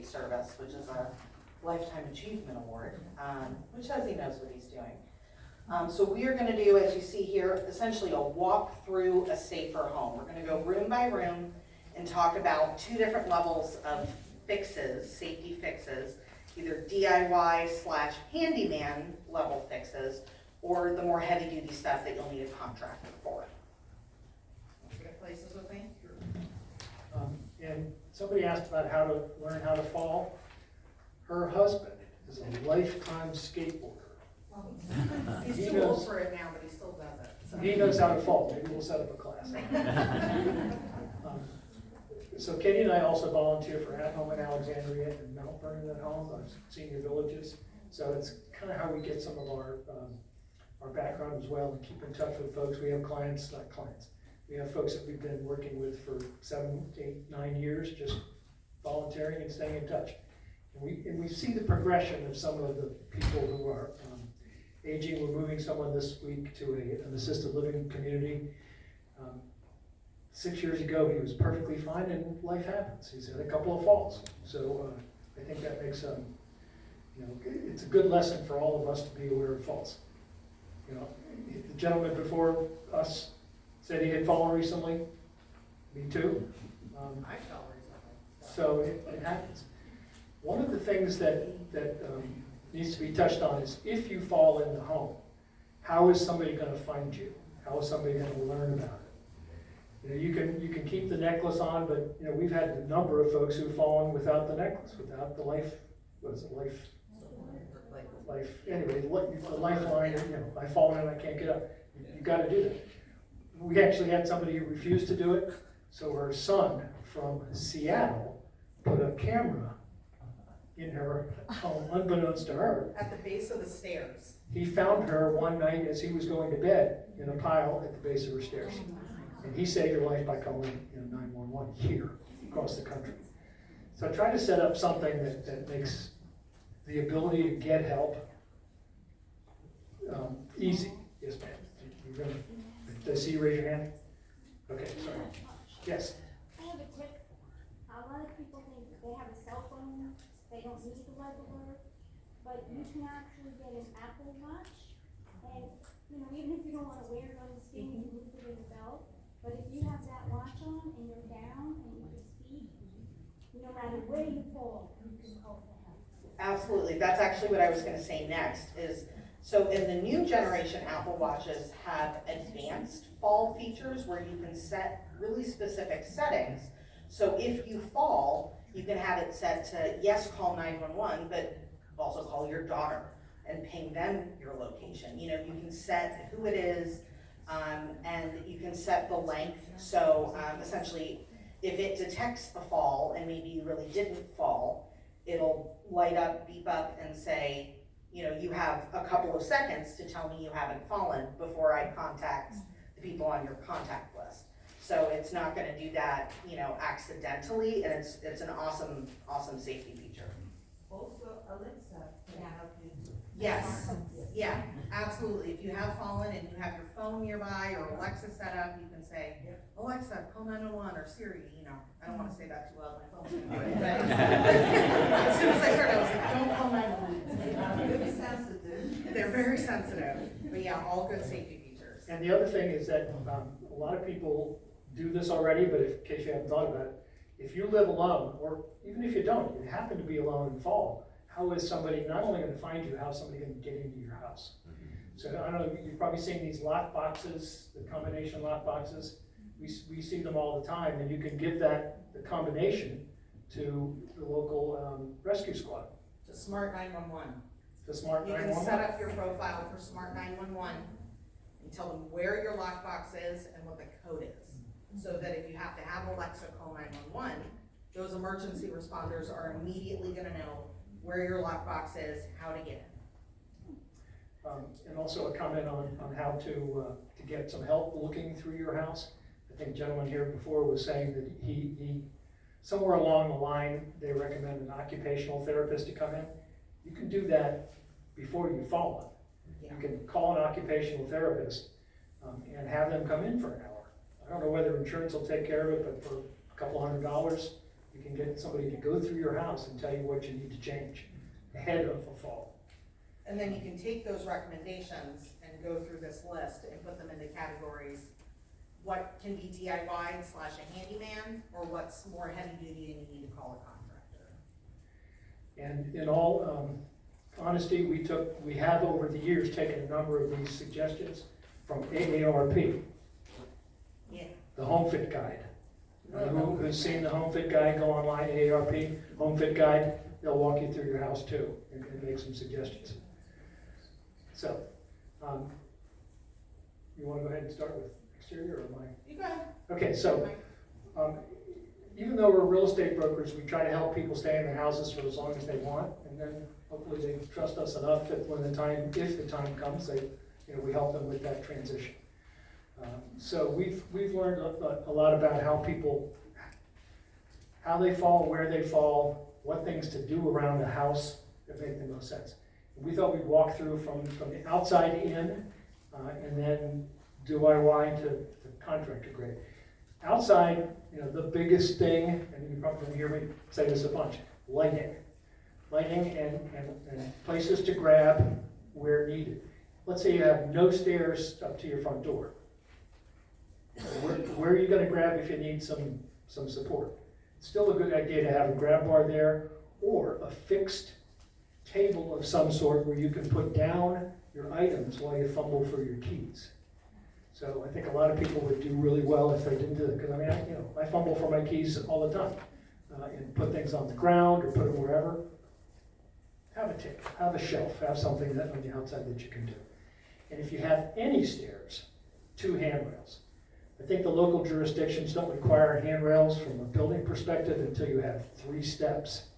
State Service, which is a Lifetime Achievement Award, which says he knows what he's doing. So we are gonna do, as you see here, essentially a walk through a safer home. We're gonna go room by room and talk about 2 different levels of fixes, safety fixes, either DIY/handyman level fixes, or the more heavy duty stuff that you'll need a contractor for. Want to get places with me? And somebody asked about how to learn how to fall. Her husband is a lifetime skateboarder. He's He too knows- old for it now, but he still does it. So. He knows how to fall. Maybe we'll set up a class. So Katie and I also volunteer for At Home in Alexandria and Mount Vernon at Home, our senior villages. So it's kind of how we get some of our background as well and keep in touch with folks. We have clients, not clients. We have folks that we've been working with for 7, 8, 9 years, just volunteering and staying in touch. And we see the progression of some of the people who are aging. We're moving someone this week to an assisted living community. 6 years ago, he was perfectly fine, and life happens. He's had a couple of falls. So I think that makes it's a good lesson for all of us to be aware of falls. You know, the gentleman before us said he had fallen recently. Me too. I fell recently. So it happens. One of the things that needs to be touched on is if you fall in the home, how is somebody going to find you? How is somebody going to learn about it? You know, you can keep the necklace on, but you know we've had a number of folks who've fallen without the necklace, without the life. What is it? Life. Anyway, the lifeline. You know, I've fallen and I can't get up. You got to do that. We actually had somebody who refused to do it, so her son from Seattle put a camera in her home, unbeknownst to her. At the base of the stairs. He found her one night as he was going to bed in a pile at the base of her stairs. And he saved her life by calling 911 here across the country. So I try to set up something that makes the ability to get help easy. Yes, ma'am. You're gonna, did I see you raise your hand? Okay, sorry. Yes. I have a tip. A lot of people think they have a cell phone, they don't need the web alert, but you can actually get an Apple Watch, and even if you don't want to wear it on the skin, you can loop it in the belt. But if you have that watch on and you're down and you can speak, no matter where you fall, you can call for help. Absolutely. That's actually what I was going to say next is, so in the new generation Apple Watches have advanced fall features where you can set really specific settings. So if you fall, you can have it set to, yes, call 911, but also call your daughter and ping them your location. You know, you can set who it is, and you can set the length. So essentially, if it detects a fall and maybe you really didn't fall, it'll light up, beep up, and say, you have a couple of seconds to tell me you haven't fallen before I contact the people on your contact list. So it's not going to do that, accidentally, and it's an awesome safety feature. Also, Alexa can help you. Yes, yeah, absolutely. If you have fallen and you have your phone nearby or Alexa set up, you can say, Alexa, call 911 or Siri, I don't want to say that too loud, my phone's going to do it. But as soon as I heard it, I was like, don't call 911. They're very sensitive. They're very sensitive, but yeah, all good safety features. And the other thing is that a lot of people do this already, but in case you haven't thought about it, if you live alone, or even if you don't, you happen to be alone and fall, how is somebody not only going to find you, how is somebody going to get into your house? So I don't know, you've probably seen these lock boxes, the combination lock boxes. We see them all the time, and you can give the combination to the local rescue squad. To Smart 911. The Smart 911. You can set up your profile for Smart 911 and tell them where your lockbox is and what the code is. So that if you have to have Alexa call 911, those emergency responders are immediately going to know where your lockbox is, how to get in. And also a comment on how to get some help looking through your house. I think the gentleman here before was saying that he somewhere along the line, they recommend an occupational therapist to come in. You can do that before you've fallen. Yeah. You can call an occupational therapist and have them come in for an hour. I don't know whether insurance will take care of it, but for a couple $100, you You can get somebody to go through your house and tell you what you need to change ahead of a fall. And then you can take those recommendations and go through this list and put them into categories. What can be DIY / a handyman, or what's more heavy duty and you need to call a contractor? And in all honesty, we have over the years taken a number of these suggestions from AARP, Yeah. the Home Fit Guide. Who's seen the Home Fit Guide? Go online, AARP, Home Fit Guide. They'll walk you through your house too and make some suggestions. So, you want to go ahead and start with exterior, or am I? You go ahead. Okay, so even though we're real estate brokers, we try to help people stay in their houses for as long as they want, and then hopefully they trust us enough that if the time comes, we help them with that transition. So we've learned a lot about how they fall, where they fall, what things to do around the house that make the most sense. We thought we'd walk through from the outside in, and then DIY to contractor grade. Outside, the biggest thing, and you probably don't hear me say this a bunch, lighting and places to grab where needed. Let's say you have no stairs up to your front door. Where are you going to grab if you need some support? It's still a good idea to have a grab bar there, or a fixed table of some sort where you can put down your items while you fumble for your keys. So I think a lot of people would do really well if they didn't do it, because I fumble for my keys all the time, and put things on the ground or put them wherever. Have a table, have a shelf, have something that on the outside that you can do. And if you have any stairs, 2 handrails. I think the local jurisdictions don't require handrails from a building perspective until you have 3 steps.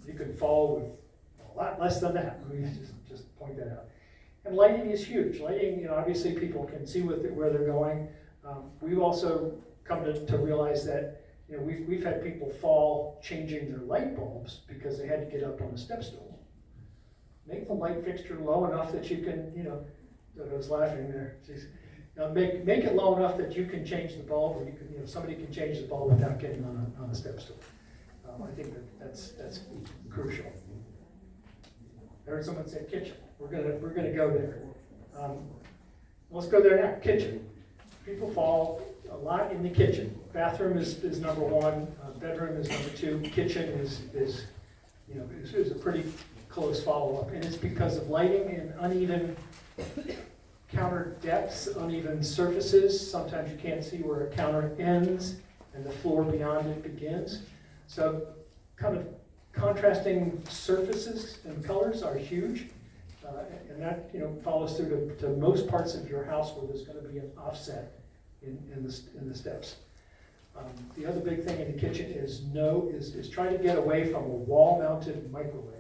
You can fall with a lot less than that. Let me just point that out. And lighting is huge. Lighting, obviously people can see where they're going. We've also come to realize that we've had people fall changing their light bulbs because they had to get up on a step stool. Make the light fixture low enough that you can, I was laughing there. Jeez. Make it low enough that you can change the bulb, or you can, somebody can change the bulb without getting on a step stool. I think that's crucial. I heard someone say kitchen. We're gonna go there. Let's go there now. Kitchen. People fall a lot in the kitchen. Bathroom is number 1. Bedroom is number 2. Kitchen is a pretty close follow-up, and it's because of lighting and uneven counter depths, uneven surfaces. Sometimes you can't see where a counter ends and the floor beyond it begins. So kind of contrasting surfaces and colors are huge, and that follows through to most parts of your house where there's going to be an offset in the steps. The other big thing in the kitchen is try to get away from a wall-mounted microwave.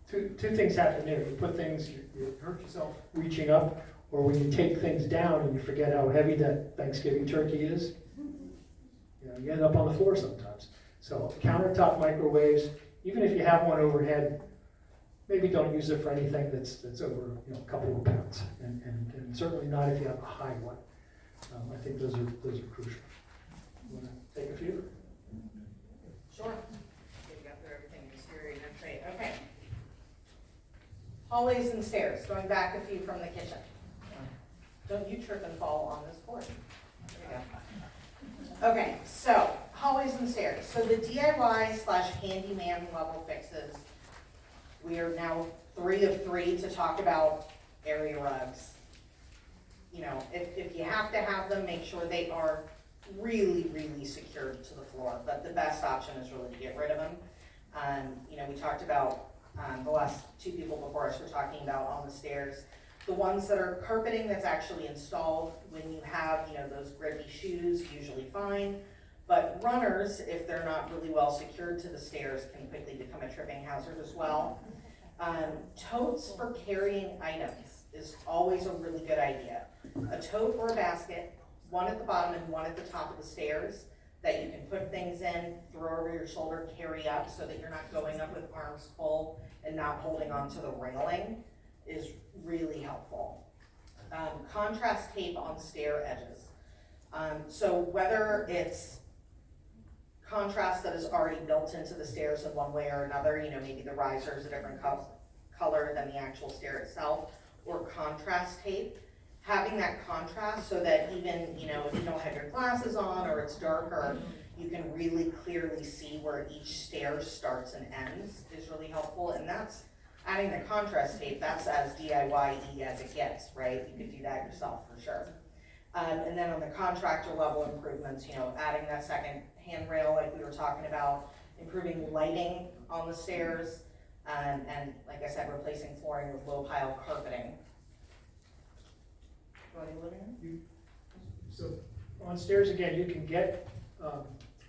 Two things happen there. You put things, you hurt yourself reaching up, or when you take things down and you forget how heavy that Thanksgiving turkey is, you end up on the floor sometimes. So countertop microwaves, even if you have one overhead, maybe don't use it for anything that's over a couple of pounds, and certainly not if you have a high one. I think those are crucial. You want to take a few? Sure. We got through everything in exterior and trade. Okay. Hallways and stairs, going back a few from the kitchen. Don't you trip and fall on this board. There we go. Okay, so hallways and stairs. So the DIY / handyman level fixes, we are now 3 of 3 to talk about area rugs. If you have to have them, make sure they are really, really secured to the floor. But the best option is really to get rid of them. We talked about the last 2 people before us were talking about on the stairs. The ones that are carpeting that's actually installed when you have, those grippy shoes, usually fine. But runners, if they're not really well secured to the stairs, can quickly become a tripping hazard as well. Totes for carrying items is always a really good idea. A tote or a basket, one at the bottom and one at the top of the stairs, that you can put things in, throw over your shoulder, carry up, so that you're not going up with arms full and not holding onto the railing, is really helpful. Contrast tape on stair edges. So whether it's contrast that is already built into the stairs in one way or another, you know, maybe the riser is a different color than the actual stair itself, or contrast tape. Having that contrast so that even, you know, if you don't have your glasses on or it's darker, you can really clearly see where each stair starts and ends is really helpful. And that's adding the contrast tape, that's as DIY-y as it gets, right? You could do that yourself for sure. And then on the contractor level improvements, you know, adding that second handrail like we were talking about, improving lighting on the stairs, and like I said, replacing flooring with low pile carpeting. So on stairs, again, you can get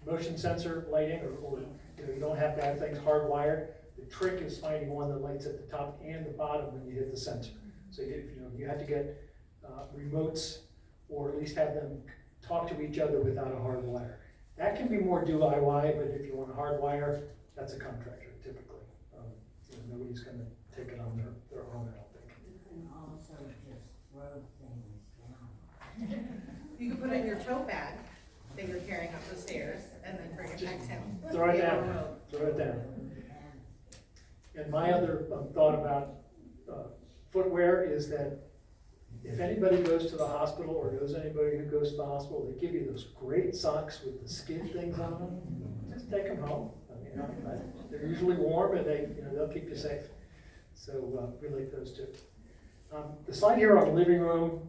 motion sensor lighting, or you know, you don't have to have things hardwired. The trick is finding one that lights at the top and the bottom when you hit the sensor. So you have to get remotes, or at least have them talk to each other without a hard wire. That can be more DIY, but if you want a hard wire, that's a contractor typically. You know, nobody's going to take it on their own, I don't think. You can also just throw things down. You can put it in your tote bag that you're carrying up the stairs and then bring it back down. Throw it down, throw it down. And my other thought about footwear is that if anybody goes to the hospital, or knows anybody who goes to the hospital, they give you those great socks with the skid things on them. Just take them home. I mean, they're usually warm, and they'll keep you safe. So we like those too. The slide here on the living room,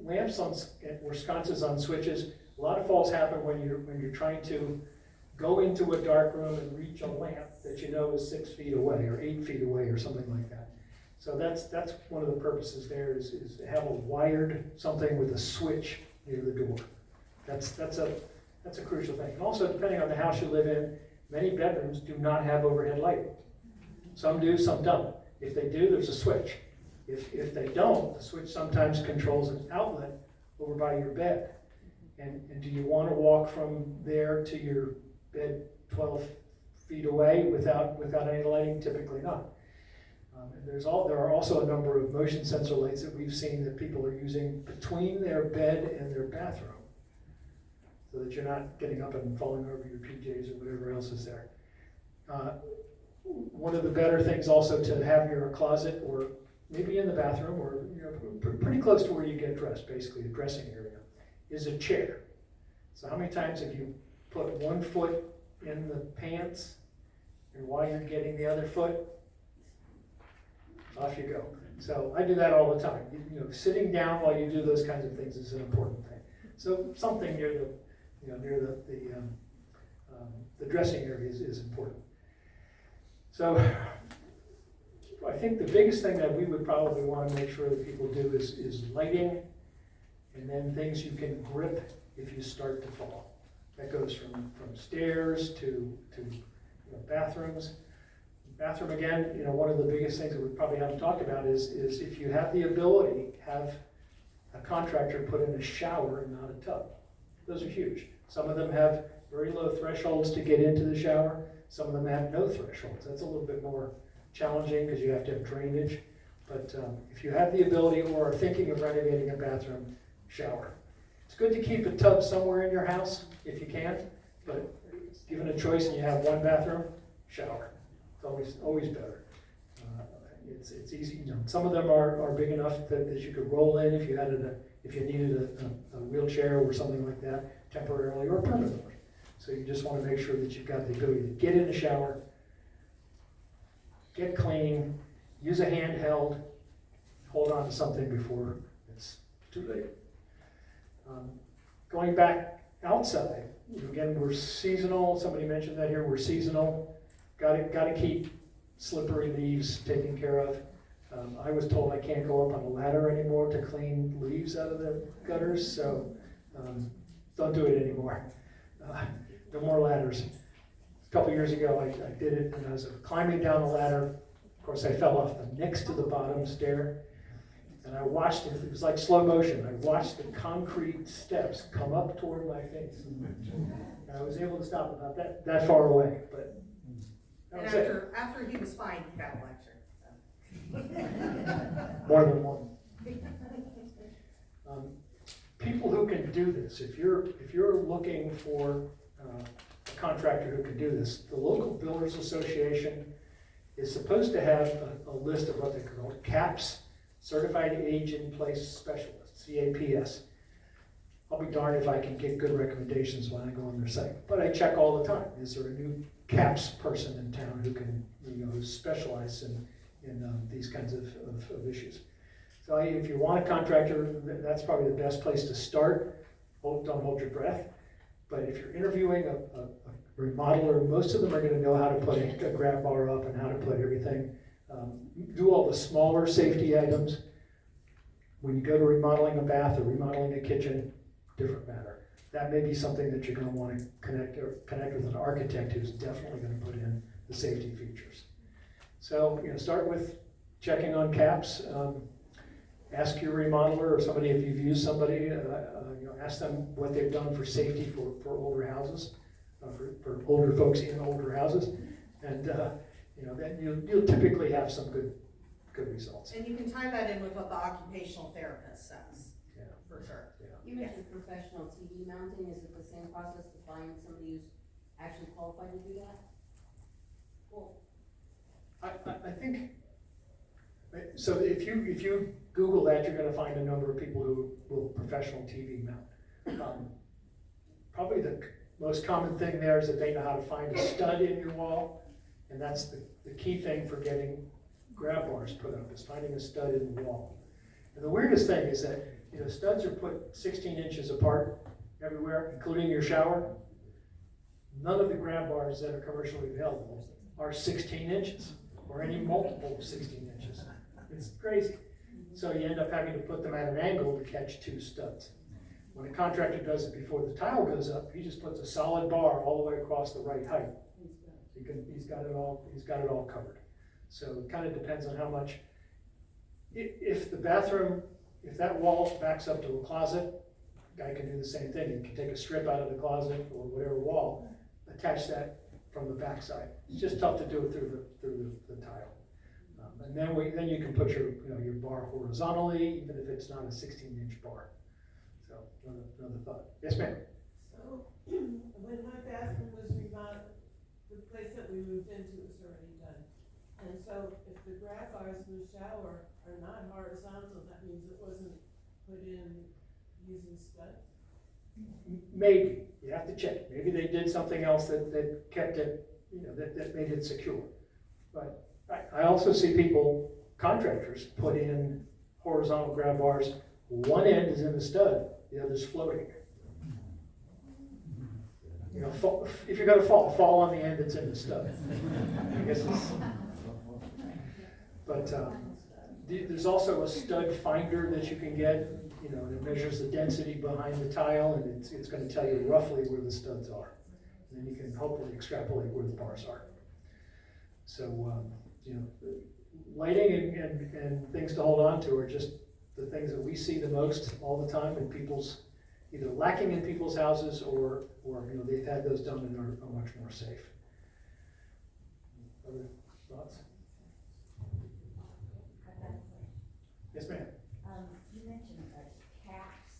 lamps or sconces on switches. A lot of faults happen when you're trying to go into a dark room and reach a lamp that you know is 6 feet away or 8 feet away or something like that. So that's one of the purposes there is to have a wired something with a switch near the door. That's a crucial thing. And also, depending on the house you live in, many bedrooms do not have overhead lighting. Some do, some don't. If they do, there's a switch. If they don't, the switch sometimes controls an outlet over by your bed. And do you want to walk from there to your bed 12 feet away without any lighting? Typically not. And there are also a number of motion sensor lights that we've seen that people are using between their bed and their bathroom, so that you're not getting up and falling over your PJs or whatever else is there. One of the better things also to have your closet, or maybe in the bathroom, or pretty close to where you get dressed, basically the dressing area, is a chair. So how many times have you put one foot in the pants, and while you're getting the other foot, off you go. So I do that all the time. Sitting down while you do those kinds of things is an important thing. So something near the dressing area is important. So I think the biggest thing that we would probably want to make sure that people do is lighting, and then things you can grip if you start to fall. That goes from stairs to bathrooms. Bathroom, again, one of the biggest things that we probably haven't talked about is if you have the ability, have a contractor put in a shower and not a tub. Those are huge. Some of them have very low thresholds to get into the shower. Some of them have no thresholds. That's a little bit more challenging because you have to have drainage. But if you have the ability or are thinking of renovating a bathroom, shower. It's good to keep a tub somewhere in your house if you can, but given a choice and you have one bathroom, shower. It's always better. It's easy. Some of them are big enough that you could roll in if you needed a wheelchair or something like that, temporarily or permanently. So you just want to make sure that you've got the ability to get in the shower, get clean, use a handheld, hold on to something before it's too late. Going back outside, again, we're seasonal. Somebody mentioned that here. We're seasonal. Got to keep slippery leaves taken care of. I was told I can't go up on a ladder anymore to clean leaves out of the gutters, so don't do it anymore. No more ladders. A couple years ago, I did it, and I was climbing down the ladder. Of course, I fell off the next to the bottom stair, and I watched it. It was like slow motion. I watched the concrete steps come up toward my face. And I was able to stop about that far away, but that was it. After he was fine, he got a lecture. More than one. People who can do this, if you're looking for a contractor who can do this. The local builders association is supposed to have a list of what they call CAPS, Certified Age in Place Specialists, CAPS. I'll be darned if I can get good recommendations when I go on their site, but I check all the time. Is there a new CAPS person in town who can, who specializes in these kinds of issues? So if you want a contractor, that's probably the best place to start. Don't hold your breath. But if you're interviewing a remodeler, most of them are gonna know how to put a grab bar up and how to put everything. Do all the smaller safety items. When you go to remodeling a bath or remodeling a kitchen, different matter. That may be something that you're gonna wanna connect with an architect who's definitely gonna put in the safety features. So, start with checking on CAPS. Ask your remodeler or somebody, if you've used somebody, ask them what they've done for safety for older houses, for older folks in older houses. And, then you'll typically have some good results. And you can tie that in with what the occupational therapist says, Yeah. for sure. You mentioned professional TV mounting, is it the same process to find somebody who's actually qualified to do that? Well, I think, so if you Google that, you're gonna find a number of people who will professional TV mount. Probably the most common thing there is that they know how to find a stud in your wall, and that's the key thing for getting grab bars put up, is finding a stud in the wall. And the weirdest thing is that, studs are put 16 inches apart everywhere, including your shower. None of the grab bars that are commercially available are 16 inches, or any multiple of 16 inches. It's crazy. So you end up having to put them at an angle to catch two studs. When a contractor does it before the tile goes up, he just puts a solid bar all the way across the right height. He's got it all covered. So it kind of depends on how much. If that wall backs up to a closet, guy can do the same thing. He can take a strip out of the closet or whatever wall, attach that from the backside. It's just tough to do it through the tile. And then you can put your bar horizontally, even if it's not a 16-inch bar. So another thought. Yes, ma'am. So when my bathroom was remodeled, the place that we moved into was already done. And so if the grab bars in the shower are not horizontal, that means it wasn't put in using studs? Maybe. You have to check. Maybe they did something else that kept it, that made it secure. But I also see contractors put in horizontal grab bars. One end is in the stud, the other's floating. If you're gonna fall on the end that's in the stud. I guess but there's also a stud finder that you can get, and it measures the density behind the tile, and it's gonna tell you roughly where the studs are. And then you can hopefully extrapolate where the bars are. So, lighting and things to hold on to are just the things that we see the most all the time in people's, either lacking in people's houses or they've had those done and are much more safe. Other thoughts? Yes, ma'am. You mentioned CAPS.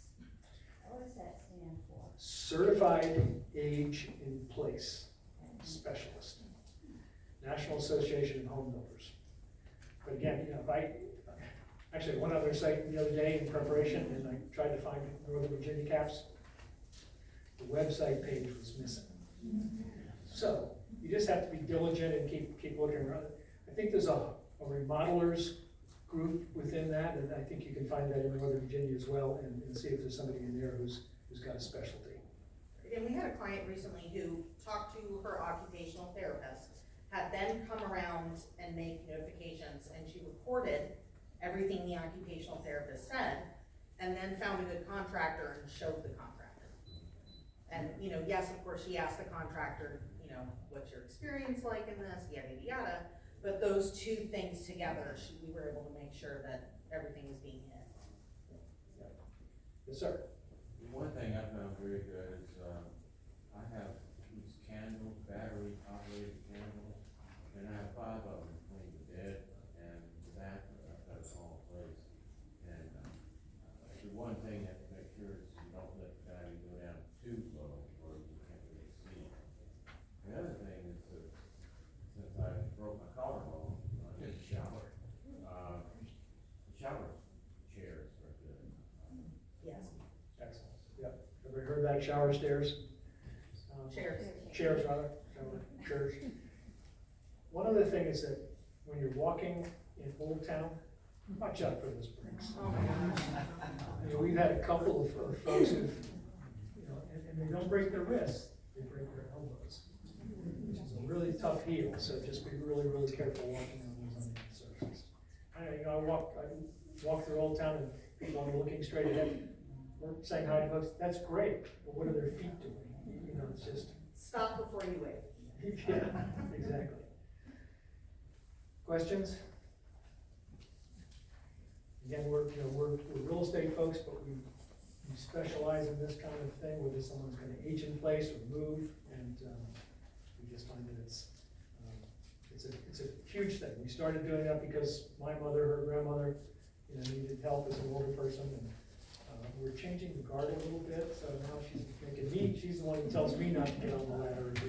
What does that stand for? Certified Age in Place Specialist, National Association of Home Builders. But again, actually went on their site the other day in preparation, and I tried to find Northern Virginia CAPS. The website page was missing. So you just have to be diligent and keep looking around. I think there's a remodelers group within that, and I think you can find that in Northern Virginia as well, and see if there's somebody in there who's got a specialty. And we had a client recently who talked to her occupational therapist, had them come around and make notifications, and she recorded everything the occupational therapist said, and then found a good contractor and showed the contractor. And, yes, of course, she asked the contractor, what's your experience like in this, yada, yada, yada. But those two things together, we were able to make sure that everything was being hit. Yes, sir. One thing I found very good is, I have these candles, battery operated candles, and I have 5 of them between the bed and the bathroom. I've got it all in place. And, the one thing you have to make sure is you don't let the battery go down too low, or you can't really see. got shower stairs. Chairs. Chairs rather, chairs. One other thing is that when you're walking in Old Town, watch out for those bricks. Oh my gosh. You know, we've had a couple of folks who've, you know, and they don't break their wrists, they break their elbows, which is a really tough heel, so just be really, really careful walking on those uneven surfaces. I walk through Old Town and people are looking straight ahead, we're saying hi to folks, that's great, but what are their feet doing? You know, it's just, Stop before you wave. yeah, exactly. Questions? Again, we're real estate folks, but we specialize in this kind of thing, whether someone's gonna age in place or move, and, we just find that it's a huge thing. We started doing that because my mother, her grandmother, you know, needed help as an older person, and, we're changing the guard a little bit, so now she's the one who tells me not to get on the ladder or do